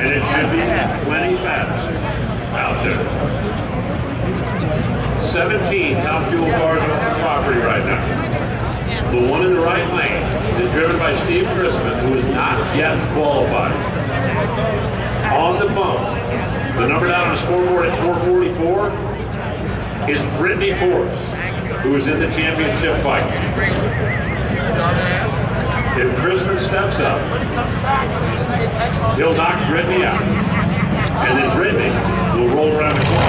and it should be plenty fast out there. 17 TopFuel cars on the property right now. The one in the right lane is driven by Steve Christman, who is not yet qualified. On the bump, the number down on the scoreboard at 444 is Brittany Forrest, who is in the championship fight. If Christman steps up, he'll knock Brittany out. And then Brittany will roll around the corner.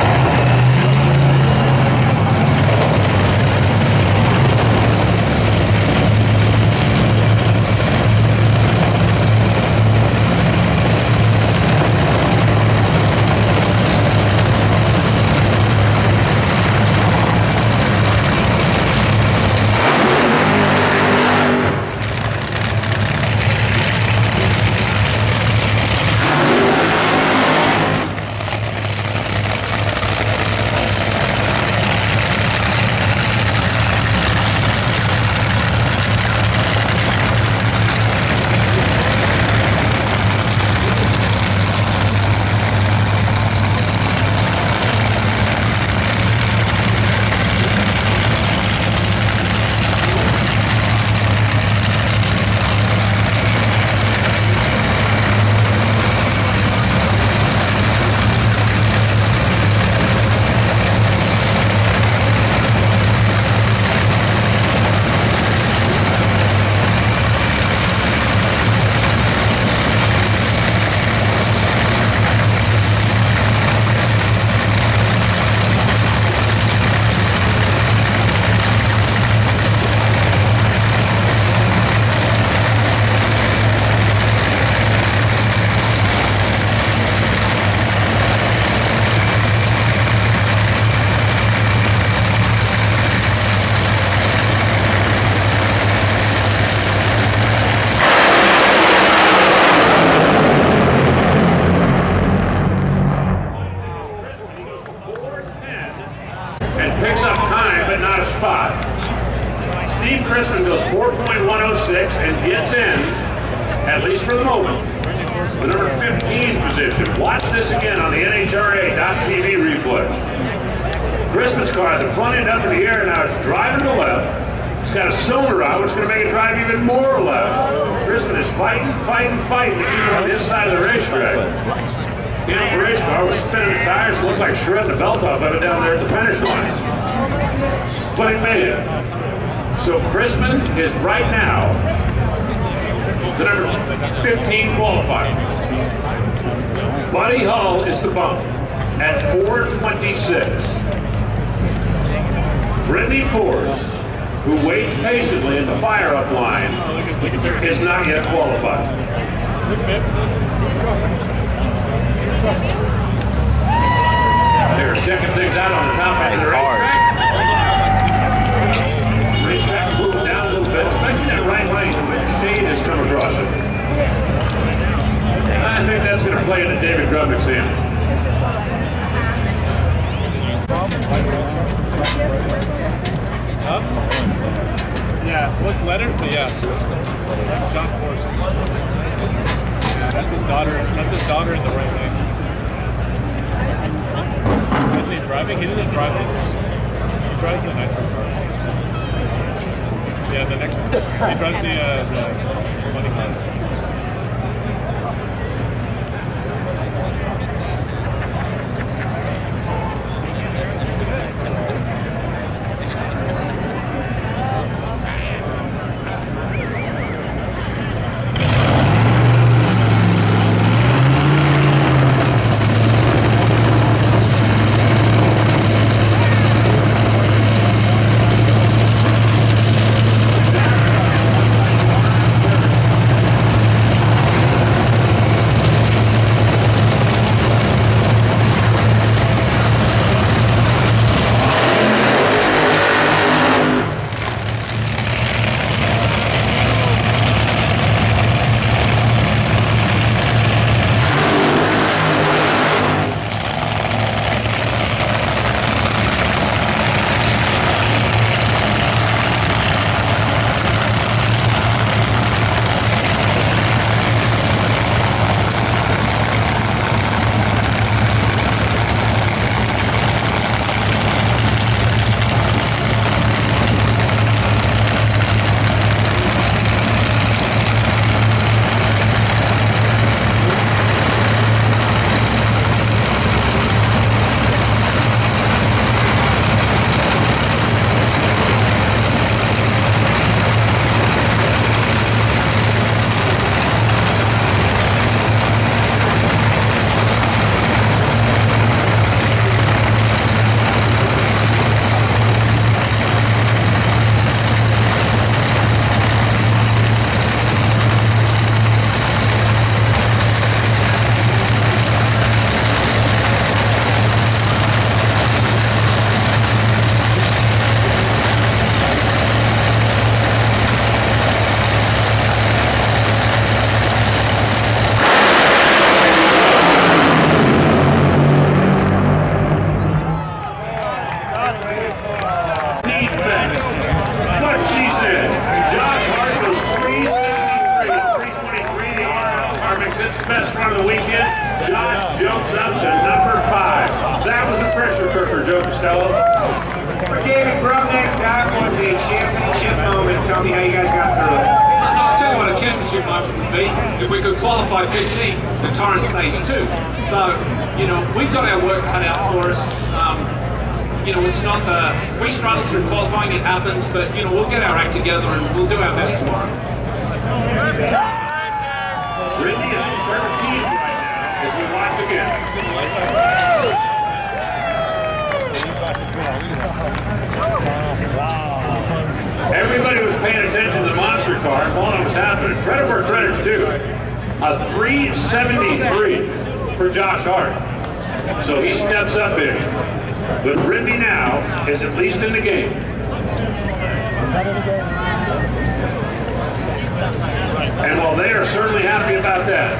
Steve Christman goes 4.106 and gets in, at least for the moment, the number 15 position. Watch this again on the NHRA.TV replay. Christman's car at the front end up in the air now. It's driving to the left. It's got a cylinder out, which is going to make it drive even more left. Christman is fighting to keep it on this side of the racetrack. You know, the race car was spinning the tires. It looked like shredding the belt off of it down there at the finish line. But it made it. So Christman is right now the number 15 qualifier. Buddy Hull is the bump at 426. Brittany Forrest, who waits patiently at the fire-up line, is not yet qualified. They're checking things out on the top end of the racetrack. Racetrack moving down a little bit, especially that right lane when shade has come across it. I think that's going to play into David Grubnick's hands. Huh? Yeah, what's letters? But yeah, that's John Force. Yeah, that's his daughter. That's his daughter in the right lane. Isn't he driving? He doesn't drive this. He drives the Nitro car. Yeah, the next one. He drives the money cars. best run of the weekend. Josh jumps up to number 5. That was a pressure cooker, Joe Costello. For David Brubnick, that was a championship moment. Tell me how you guys got through it. I'll tell you what a championship moment would be if we could qualify 15 and Torrance stays 2. So, you know, we've got our work cut out for us. You know, it's not we struggled through qualifying, it happens, but, you know, we'll get our act together and we'll do our best tomorrow. Brittany is 13th right now as we watch again. Everybody was paying attention to the monster car while it was happening. Credit where credit's due. A 373 for Josh Hart. So he steps up big. But Brittany now is at least in the game. And while they are certainly happy about that,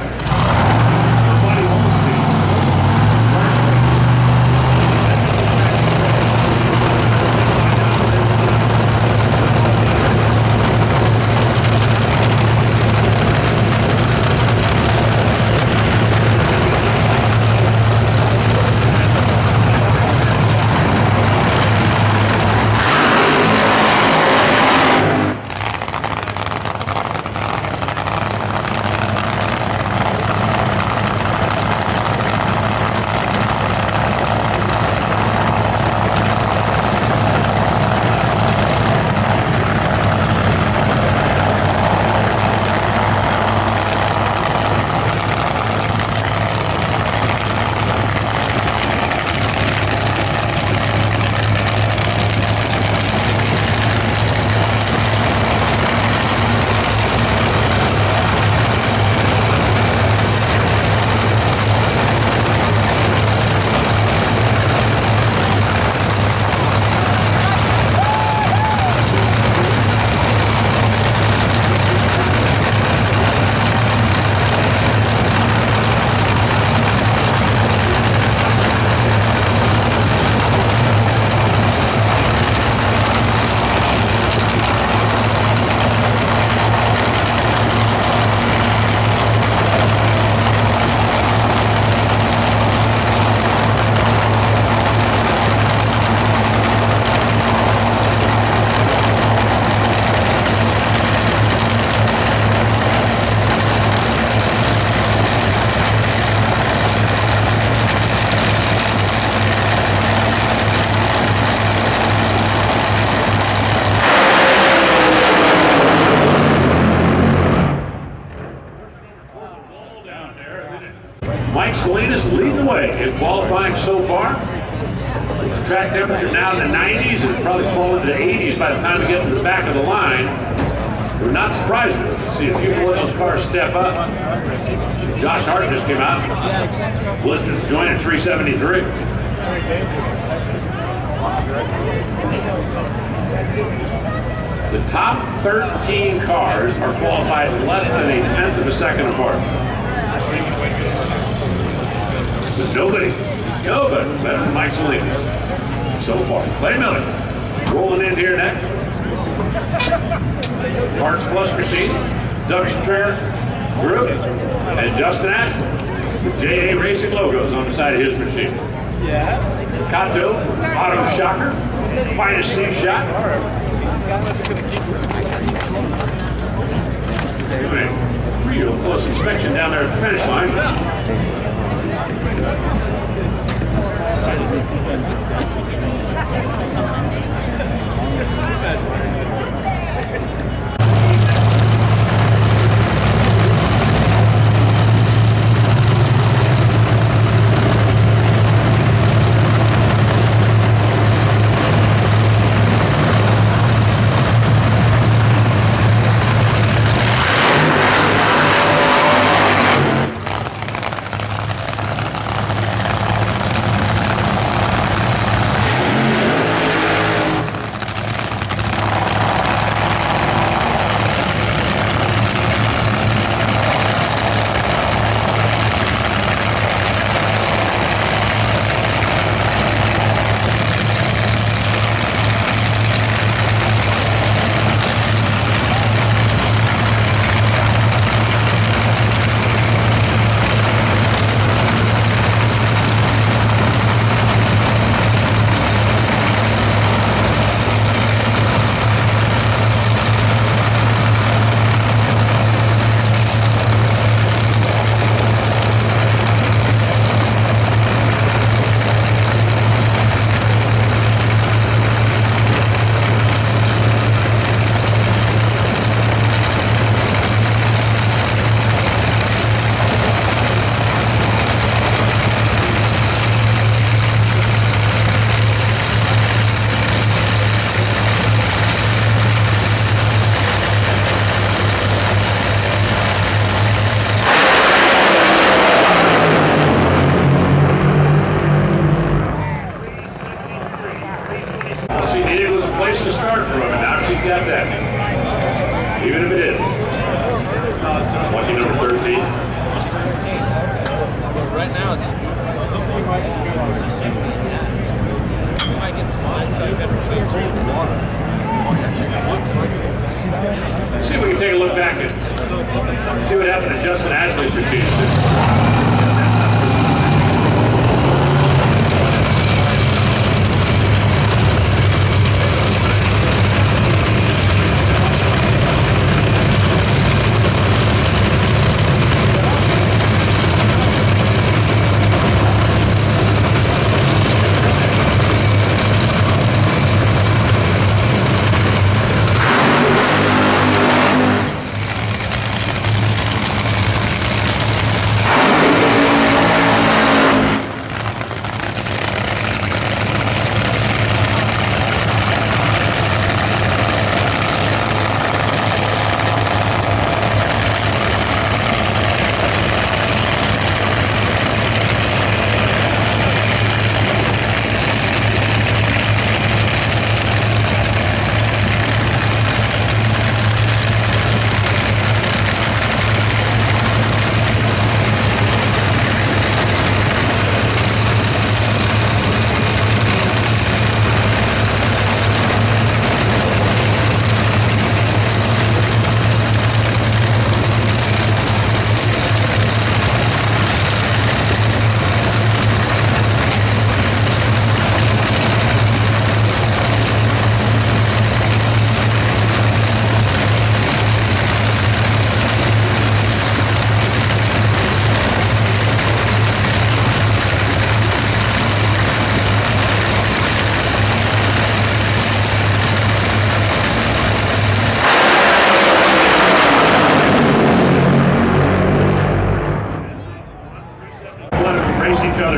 Salinas leading the way in qualifying so far. The track temperature now in the 90s and probably fall into the 80s by the time we get to the back of the line. We're not surprised to see a few more of those cars step up. Josh Hart just came out. Blister's joined at 373. The top 13 cars are qualified less than a tenth of a second apart. But nobody better than Mike Salinas so far. Clay Miller rolling in here next. Hart's Plus Machine, Doug Strayer, Group, and Justin Ashton with JA Racing logos on the side of his machine. Yes. Kato, Auto Shocker, Finest Steve Shot. Doing a real close inspection down there at the finish line. right now, it's Something you might get small until you get to freeze the water. See if we can take a look back and see what happened to Justin Ashley's machine.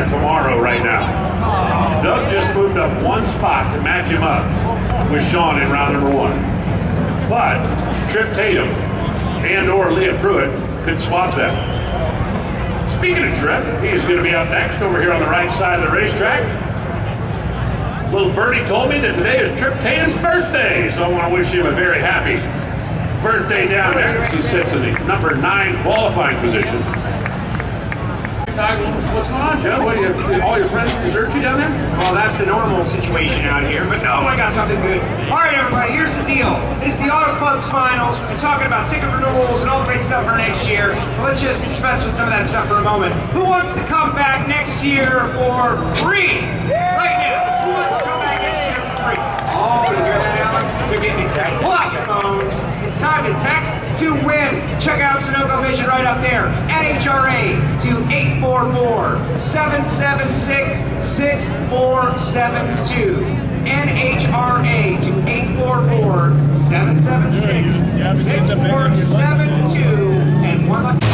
Tomorrow right now. Doug just moved up one spot to match him up with Sean in round number 1. But Trip Tatum and or Leah Pruitt could swap them. Speaking of Trip, he is going to be up next over here on the right side of the racetrack. Little birdie told me that today is Trip Tatum's birthday, so I want to wish him a very happy birthday down there. He sits in the number 9 qualifying position. What's going on, Joe? What do you, all your friends desert you down there? Well, that's a normal situation out here, but no, I got something good. All right, everybody, here's the deal. It's the Auto Club Finals. We've been talking about ticket renewals and all the great stuff for next year. But let's just dispense with some of that stuff for a moment. Who wants to come back next year for free? Right now. Who wants to come back next year for free? Oh, you hear that, Alan? They're getting excited. Pull out your phones. It's time to text to win. Check out Sunoco Vision right up there. NHRA to 844-776-6472. NHRA to 844-776-6472. And one lucky.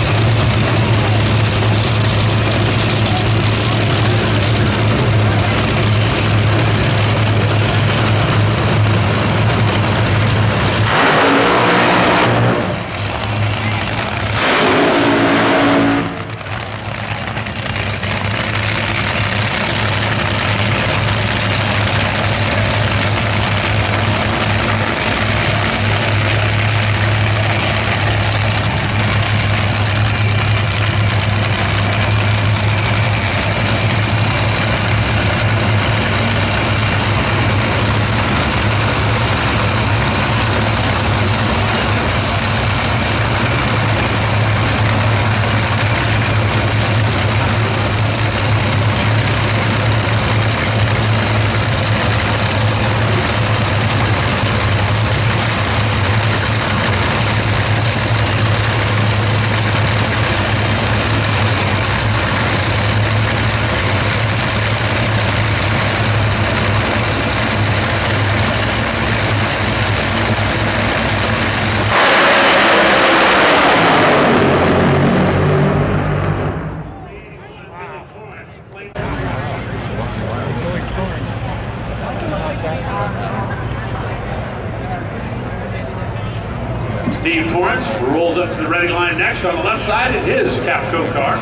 Steve Torrance rolls up to the ready line next on the left side in his Capco car.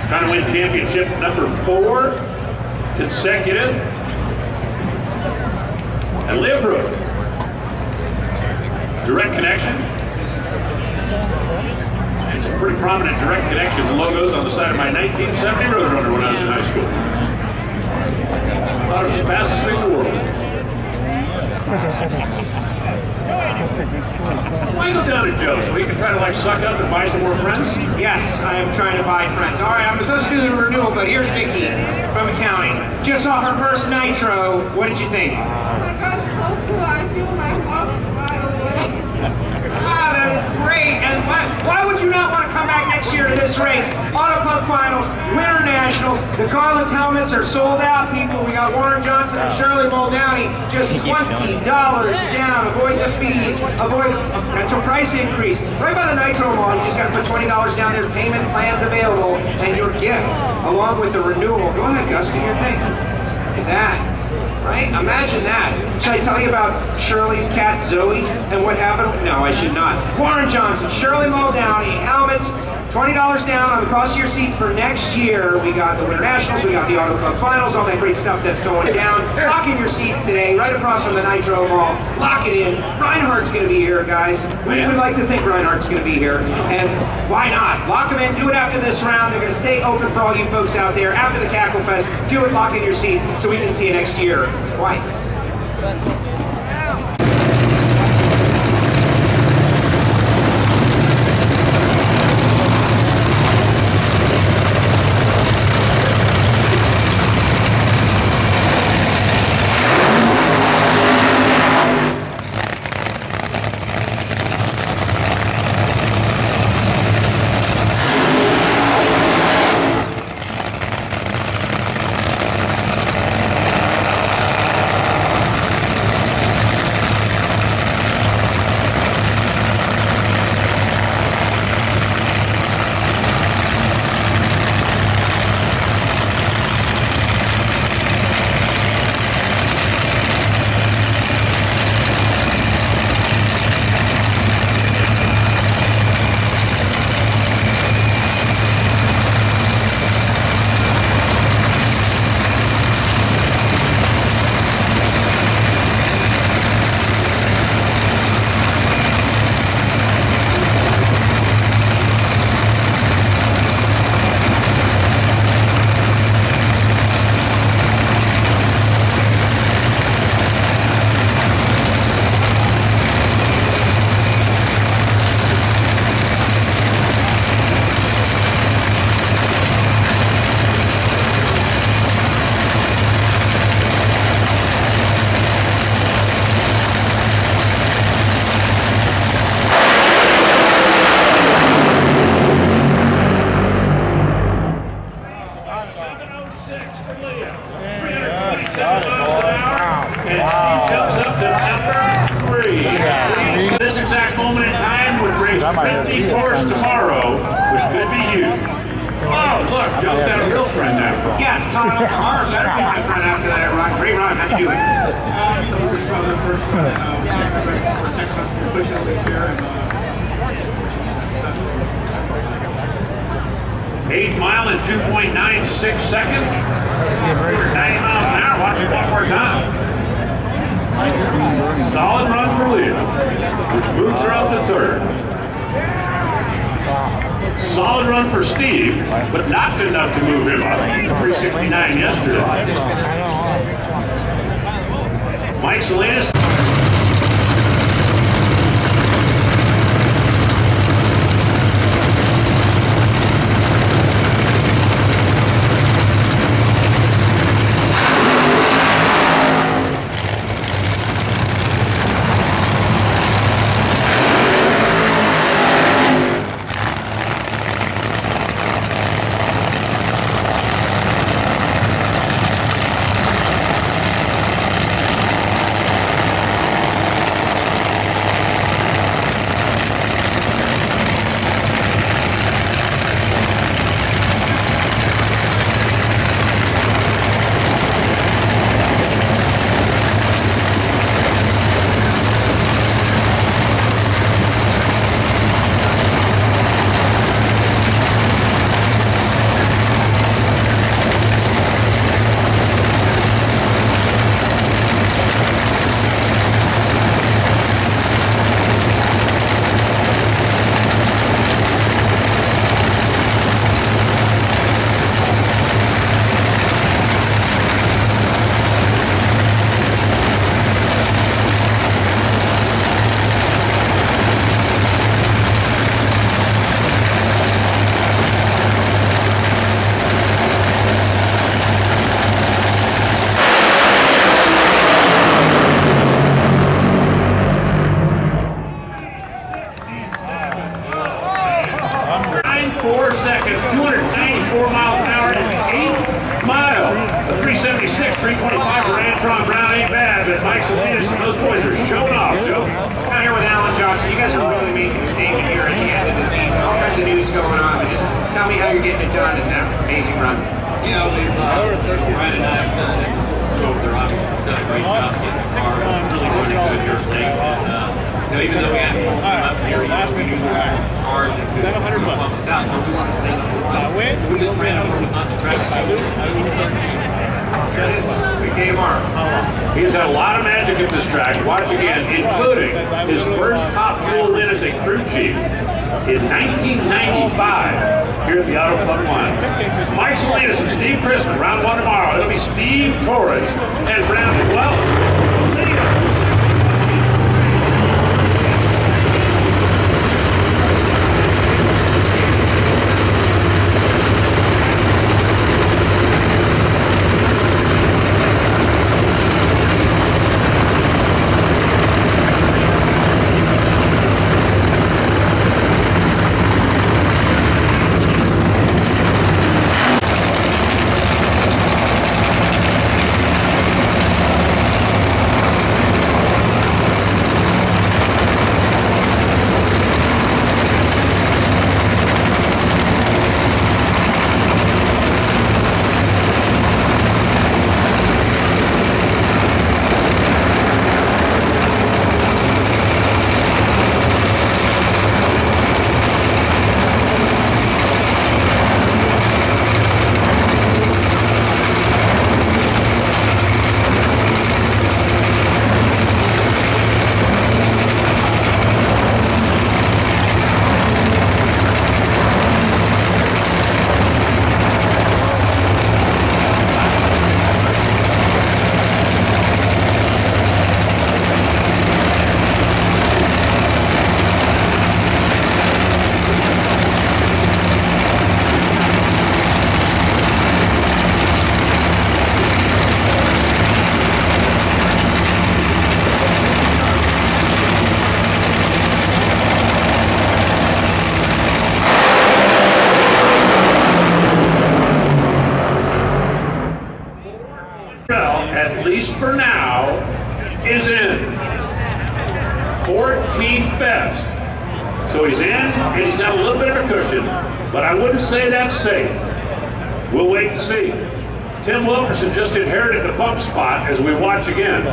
Trying to win championship number 4 consecutive. And Leah Pruitt. Direct connection. and some pretty prominent direct connection logos on the side of my 1970 Roadrunner when I was in high school. I thought it was the fastest thing in the world. Why go down to Joe so we can try to like suck up and buy some more friends? Yes, I am trying to buy friends. All right, I'm supposed to do the renewal, but here's Vicky from accounting. Just saw her first Nitro. What did you think? I got so cool. I feel like walking right away. Ah, that is great. And why would you not want to come back next year to this race? Auto Club Finals, Winter Nationals. The Carlin's helmets are sold out, people. We got Warren Johnson and Shirley Muldowney. Just $20 down. Avoid the fees. Avoid a potential price increase. Right by the Nitro Mall, you just got to put $20 down. There's payment plans available. And your gift, along with the renewal. Go ahead, Gus, do your thing. Look at that. Right? Imagine that. Should I tell you about Shirley's cat, Zoe, and what happened? No, I should not. Warren Johnson, Shirley Muldowney, helmets, $20 down on the cost of your seats for next year. We got the Winter Nationals, we got the Auto Club Finals, all that great stuff that's going down. Lock in your seats today, right across from the Nitro Mall. Lock it in. Reinhardt's going to be here, guys. We would like to think Reinhardt's going to be here. And why not? Lock them in, do it after this round. They're going to stay open for all you folks out there. After the Cackle Fest, do it, lock in your seats, so we can see you next year twice. This exact moment in time would raise 50 force tomorrow, which could be huge. Oh, look, Joe's got a real friend now. Yes, Todd, Hart better be my friend after that run. Great run, how'd you do it? So we were probably the first one, for second class for push over here, and 8 mile in 2.96 seconds. 290 miles an hour. Watch it one more time. Solid run for Leah, which moves her up to third. Solid run for Steve, but not good enough to move him up. 369 yesterday. Mike Salinas. is 294 miles an hour and 8 mile. A 376, 325 for Antron Brown ain't bad, but Mike Salinas and those boys are showing off, Joe. Out here with Alan Johnson. You guys are really making a statement here at the end of the season. All kinds of news going on, but just tell me how you're getting it done in that amazing run. You know, Ryan and I have done it over the rocks. Done a great job getting the car really running good here today. Even though we had to come up here, we knew we were cars and $700 out, so we want to stay on the line. So we just ran over on the track. That is the game arm. He's had a lot of magic at this track. Watch again, including his first TopFuel win as a crew chief in 1995 here at the Auto Club 1. Mike Salinas and Steve Christman, round 1 tomorrow. It'll be Steve Torres and round 12. At least for now, is in 14th best. So he's in, and he's got a little bit of a cushion, but I wouldn't say that's safe. We'll wait and see. Tim Wilkerson just inherited the bump spot as we watch again.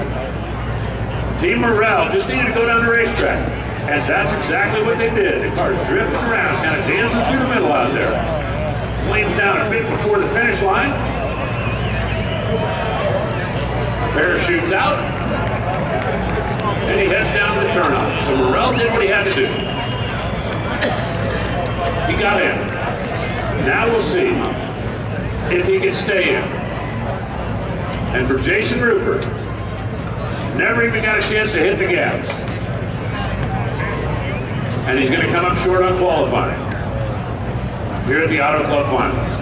Team Morrell just needed to go down the racetrack, and that's exactly what they did. The car's drifting around, kind of dancing through the middle out there. Flames down a bit before the finish line. Parachutes out, and he heads down to the turnoff. So Morrell did what he had to do. He got in. Now we'll see if he can stay in. And for Jason Rupert, never even got a chance to hit the gas. And he's going to come up short on qualifying here at the Auto Club Finals.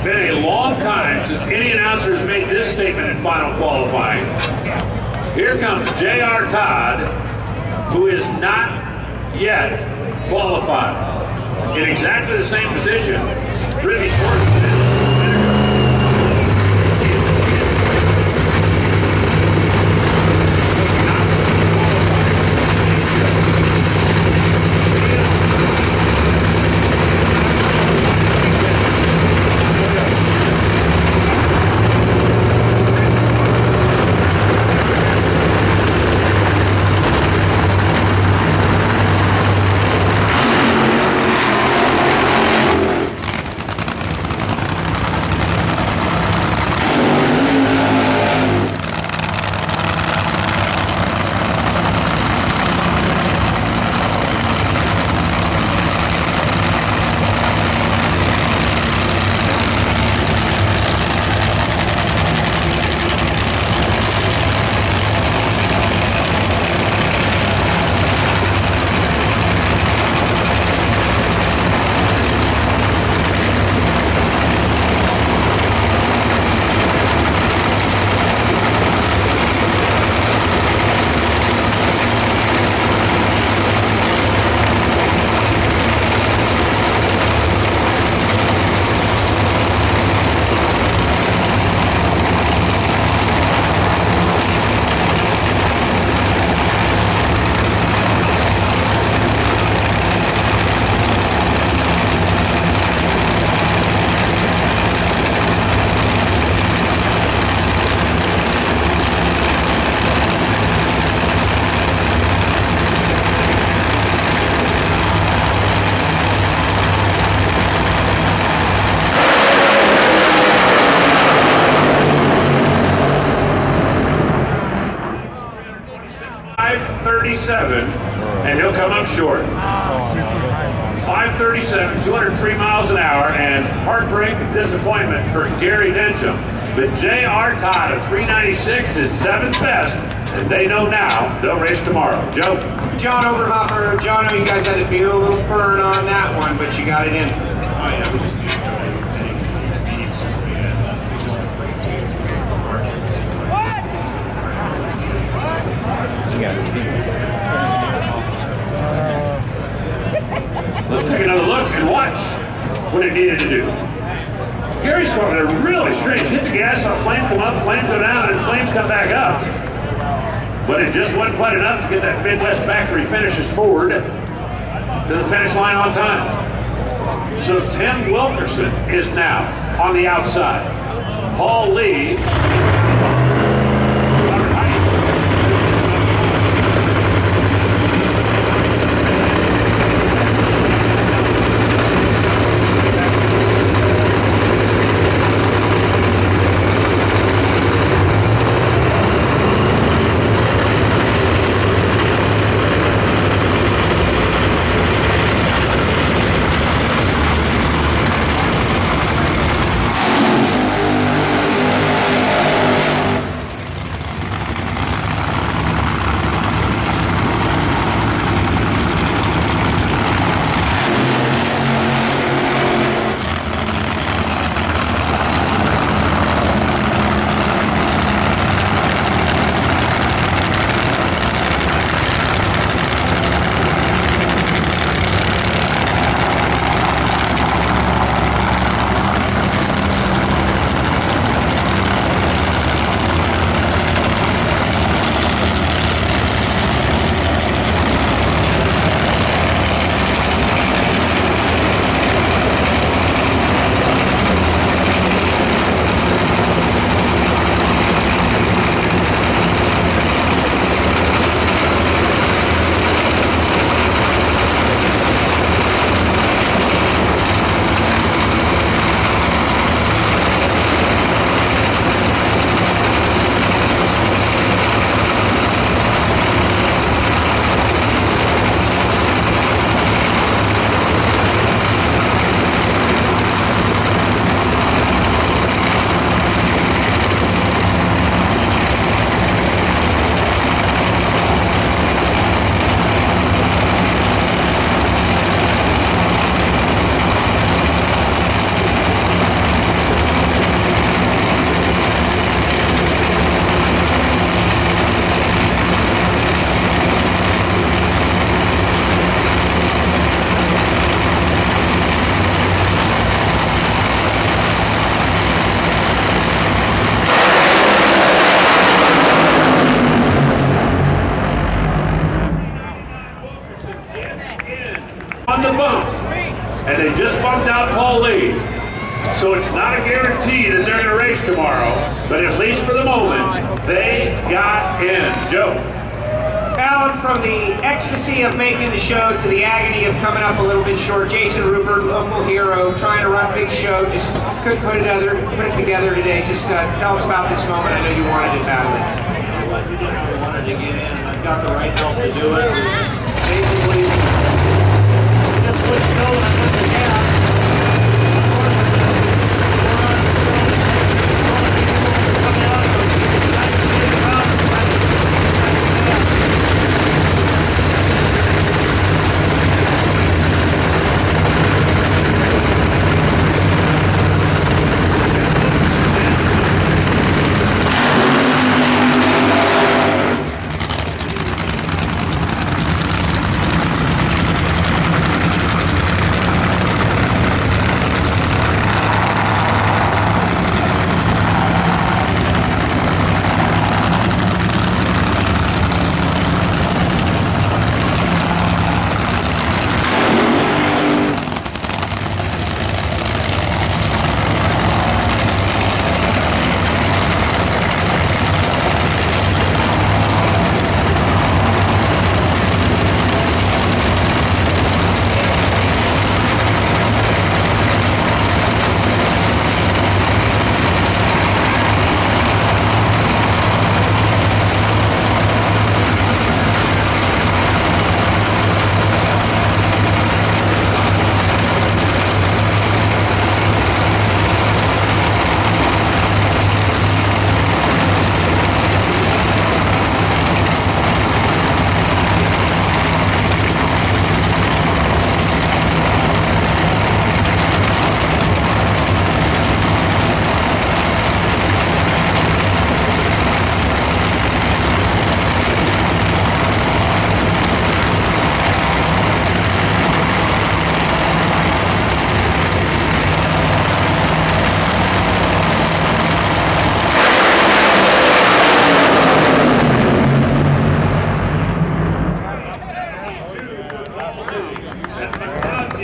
Been a long time since any announcer has made this statement in final qualifying. Here comes J.R. Todd, who is not yet qualified. In exactly the same position, Brittany Torres. 537, and he'll come up short. 537, 203 miles an hour, and heartbreak and disappointment for Gary Dencham. But J.R. Todd of 396 is 7th best, and they know now they'll race tomorrow. Joe? John Oberhofer, John, I know you guys had to feel a little burn on that one, but you got it in. Oh yeah, we just need to go. Let's take another look and watch what it needed to do. Gary's going there really strange. Hit the gas, saw flames come up, flames go down, and flames come back up. But it just wasn't quite enough to get that Midwest factory finishes forward to the finish line on time. So Tim Wilkerson is now on the outside. Paul Lee. On the bump, and they just bumped out Paul Lee. So it's not a guarantee that they're going to race tomorrow, but at least for the moment, they got in. Joe? Alan, from the ecstasy of making the show to the agony of coming up a little bit short, Jason Rupert, local hero, trying to run a big show, just couldn't put it together today. Just tell us about this moment. I know you wanted it badly. I wanted to get in. I've got the right help to do it. Basically, just push go and I put the gas.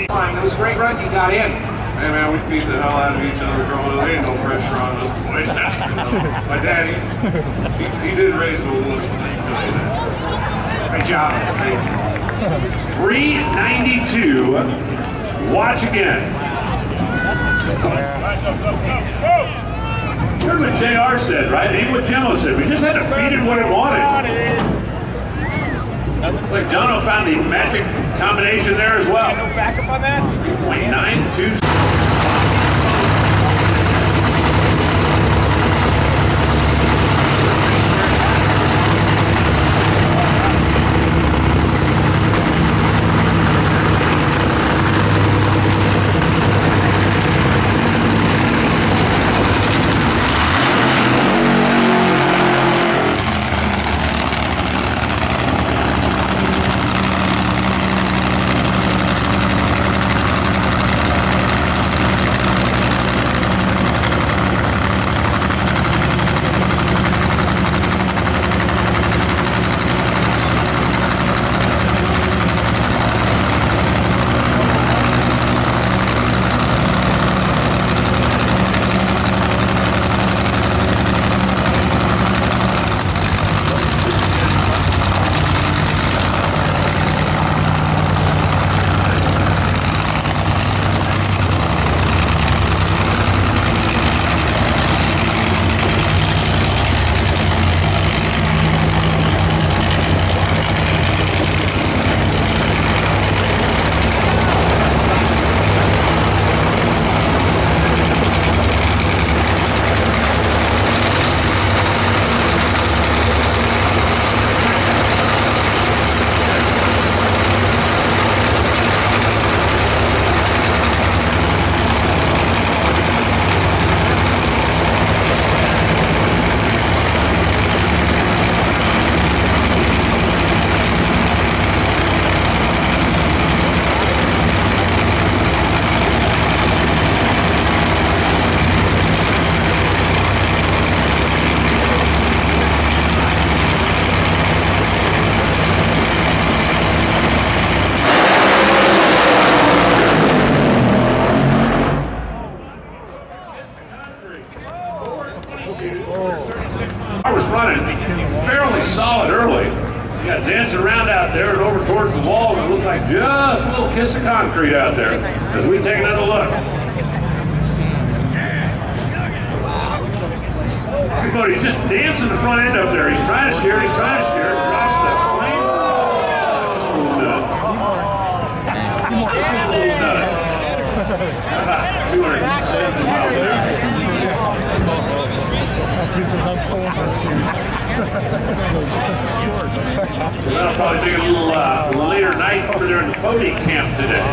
That was a great run you got in. Hey man, we beat the hell out of each other growing up. There ain't no pressure on this place. My daddy, he did raise a little listen, I can tell you that. Great job. 392. Watch again. You heard what JR said, right? Even what Gemmo said. We just had to feed it what it wanted. Looks like Jono found the magic combination there as well. No backup on that? 3.92. I was running fairly solid early. You got dancing around out there and over towards the wall, and it looked like just a little kiss of concrete out there as we take another look. Everybody's just dancing the front end up there. He's trying to steer it, drops the flame. About 270 miles an hour. So that'll probably be a little later night over there in the Bodie camp today.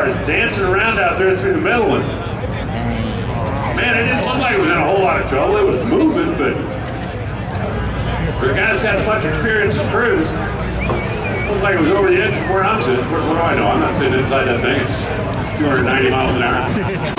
cars dancing around out there through the middle one. Man, it didn't look like it was in a whole lot of trouble. It was moving, but the guy's got as much experience as Cruz. It looked like it was over the edge from where I'm sitting. Of course, what do I know? I'm not sitting inside that thing at 290 miles an hour.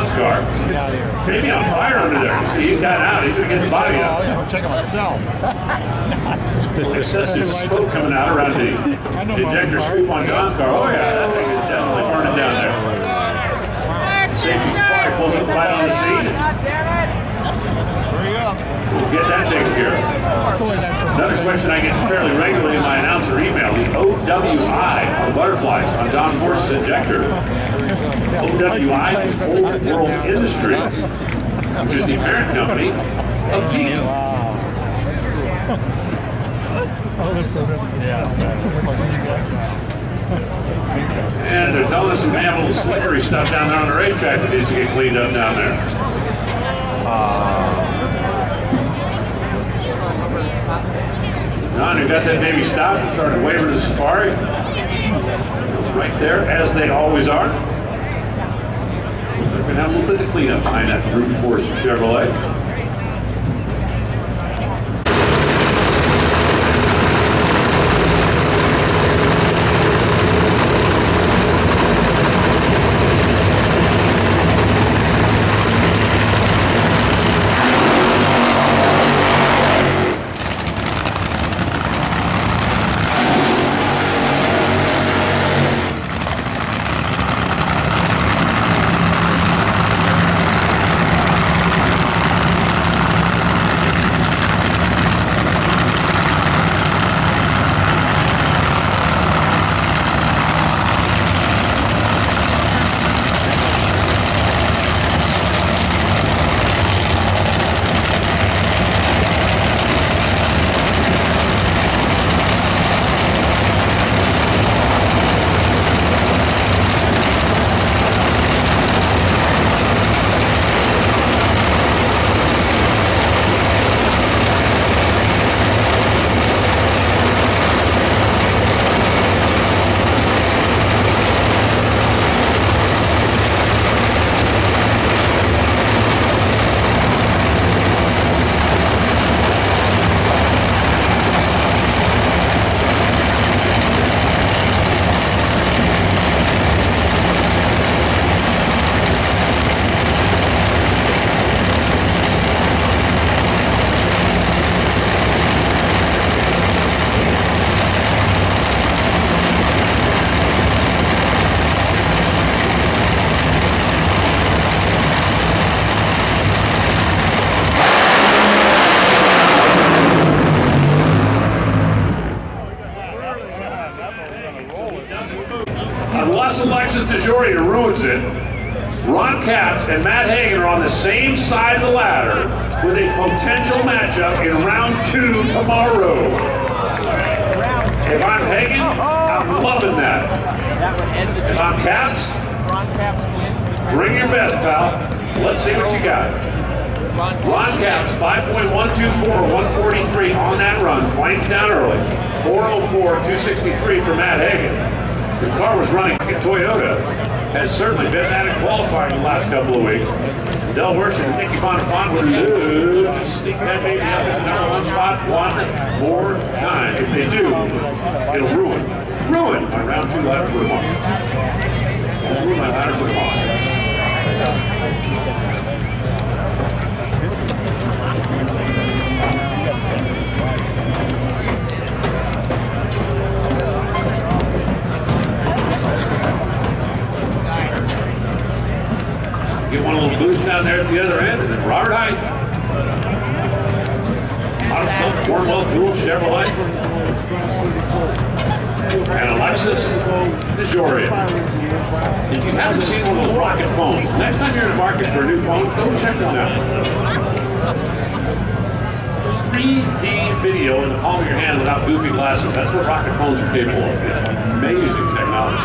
John's car. Maybe on fire under there. You see, he's got out. He's going to get the body out. I'm checking myself. Excessive smoke coming out around the ejector scoop on John's car. Oh yeah, that thing is definitely burning down there. Safety spark pulls up right on the scene. We'll get that taken care of. Another question I get fairly regularly in my announcer email, the OWI on butterflies on John Force's injector. OWI is Old World Industry, which is the parent company of Peak. And they're telling us we have a little slippery stuff down there on the racetrack that needs to get cleaned up down there. John, you got that baby stopped and started waving the Safari. Right there, as they always are. We're going to have a little bit of cleanup behind that brute force Chevrolet. DeJoria ruins it. Ron Capps and Matt Hagen are on the same side of the ladder with a potential matchup in round 2 tomorrow. If I'm Hagen, I'm loving that. If I'm Capps, bring your best, pal. Let's see what you got. Ron Capps, 5.124, 143 on that run, flanked down early. 404, 263 for Matt Hagen. The car was running at Toyota. Has certainly been at it qualifying the last couple of weeks. Del Worship and Nicky Bonifant would love to sneak that baby up in the number 1 spot one more time. If they do, it'll ruin my round 2 ladder for tomorrow. It'll ruin my ladder for tomorrow. Get one little boost down there at the other end, and then Robert Hite. Auto Club, Cornwell Tools, Chevrolet. And Alexis DeJoria. If you haven't seen one of those rocket phones, next time you're in the market for a new phone, go check them out. 3D video in the palm of your hand without goofy glasses. That's what rocket phones are capable of. It's amazing technology.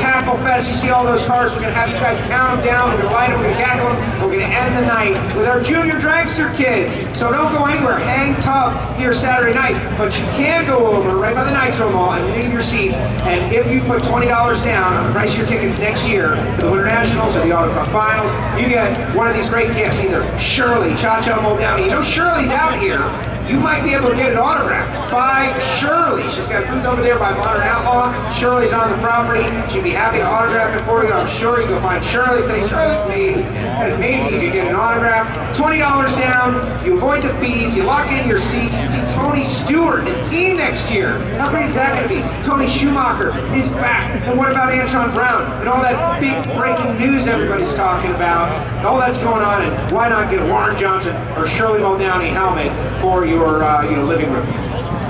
Cackle Fest, you see all those cars, we're going to have you guys count them down, we're going to light them, we're going to cackle them, we're going to end the night with our junior dragster kids. So don't go anywhere, hang tough here Saturday night, but you can go over right by the Nitro Mall and leave your seats, and if you put $20 down on the price of your tickets next year for the Winter Nationals or the Auto Club Finals, you get one of these great gifts, either Shirley, Cha-Cha Moldowny. You know Shirley's out here. You might be able to get an autograph by Shirley. She's got a booth over there by Modern Outlaw. Shirley's on the property. She'd be happy to autograph it for you. I'm sure you can find Shirley, say, Shirley, please. And maybe you can get an autograph. $20 down. You avoid the fees. You lock in your seat. You see Tony Stewart, his team next year. How great is that going to be? Tony Schumacher is back. And what about Antron Brown? And all that big breaking news everybody's talking about. All that's going on. And why not get a Warren Johnson or Shirley Muldowney helmet for your living room?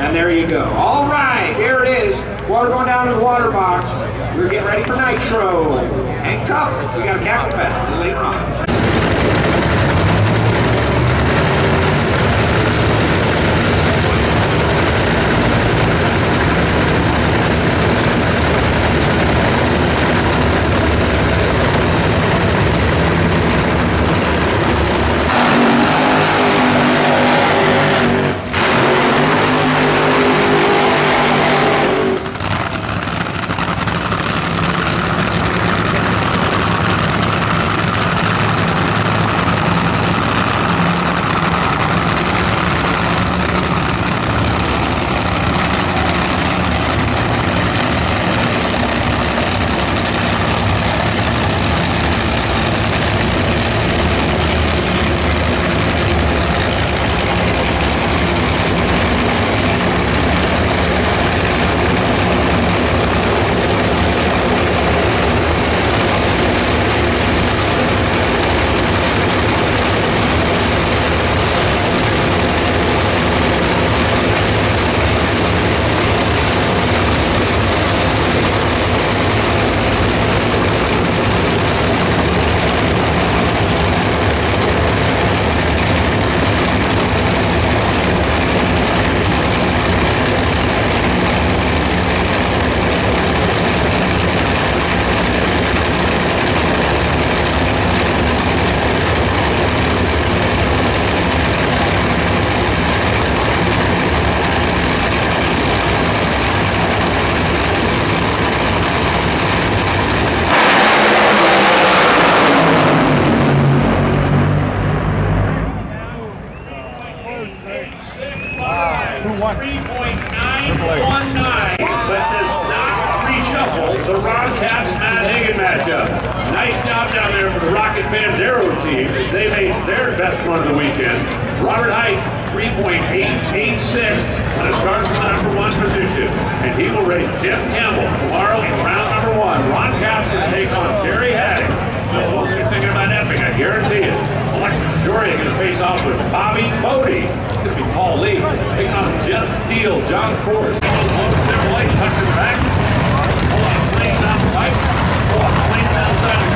And there you go. All right, there it is. Water going down in the water box. We're getting ready for Nitro. Hang tough. We got a Cackle Fest a little later on. Nice job down there for the Rocket Bandero team as they made their best run of the weekend. Robert Hite, 3.886, and it starts from the number 1 position. And he will race Jeff Campbell tomorrow in round number 1. Ron Capps will take on Terry Hack. face off with Bobby Bodie. It's going to be Paul Lee. Taking on Jeff Deal, John Forrest. Chevrolet tucks it back. Hold on, clean down the pipe. Hold on, clean down the side of the